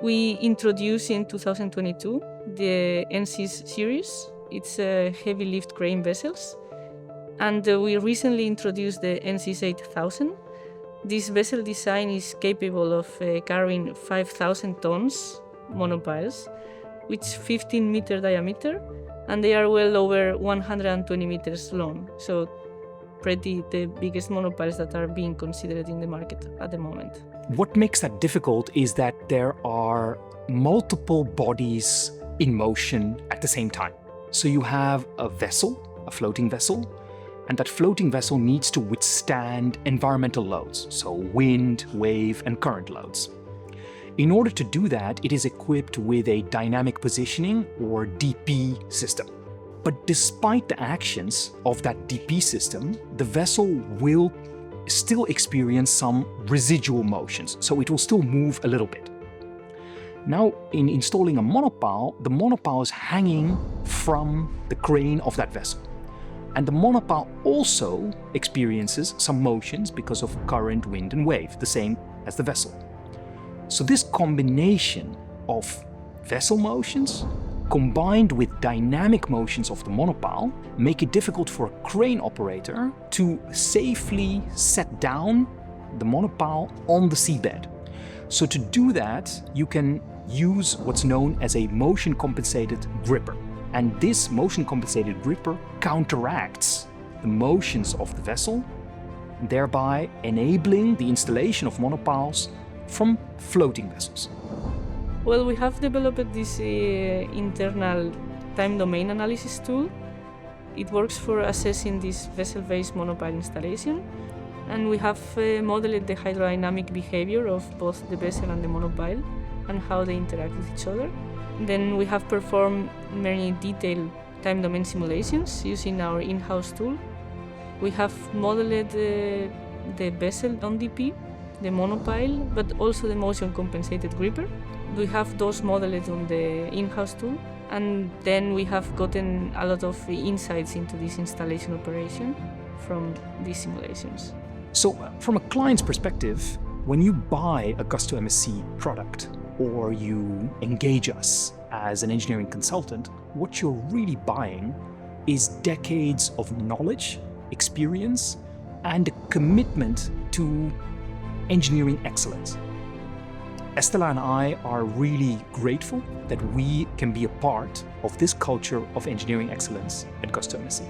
We introduced in 2022 the NC series. It's heavy lift crane vessels. And we recently introduced the NC 8000. This vessel design is capable of carrying 5,000 tons monopiles with 15-meter diameter, and they are well over 120 meters long. So pretty the biggest monopiles that are being considered in the market at the moment. What makes that difficult is that there are multiple bodies in motion at the same time. So you have a vessel, a floating vessel, and that floating vessel needs to withstand environmental loads, so wind, wave, and current loads. In order to do that, it is equipped with a dynamic positioning or DP system. But despite the actions of that DP system, the vessel will still experience some residual motions, so it will still move a little bit. Now, in installing a monopile, the monopile is hanging from the crane of that vessel. And the monopile also experiences some motions because of current, wind, and wave, the same as the vessel. So this combination of vessel motions combined with dynamic motions of the monopile make it difficult for a crane operator to safely set down the monopile on the seabed. So to do that, you can use what's known as a motion-compensated gripper. And this motion-compensated gripper counteracts the motions of the vessel, thereby enabling the installation of monopiles from floating vessels. Well, we have developed this internal time domain analysis tool. It works for assessing this vessel-based monopile installation. And we have modeled the hydrodynamic behavior of both the vessel and the monopile and how they interact with each other. Then we have performed many detailed time domain simulations using our in-house tool. We have modeled the vessel on DP, the monopile, but also the motion-compensated gripper. We have those modeled on the in-house tool, and then we have gotten a lot of insights into this installation operation from these simulations. So from a client's perspective, when you buy a GustoMSC product or you engage us as an engineering consultant, what you're really buying is decades of knowledge, experience, and a commitment to engineering excellence. Estela and I are really grateful that we can be a part of this culture of engineering excellence at GustoMSC.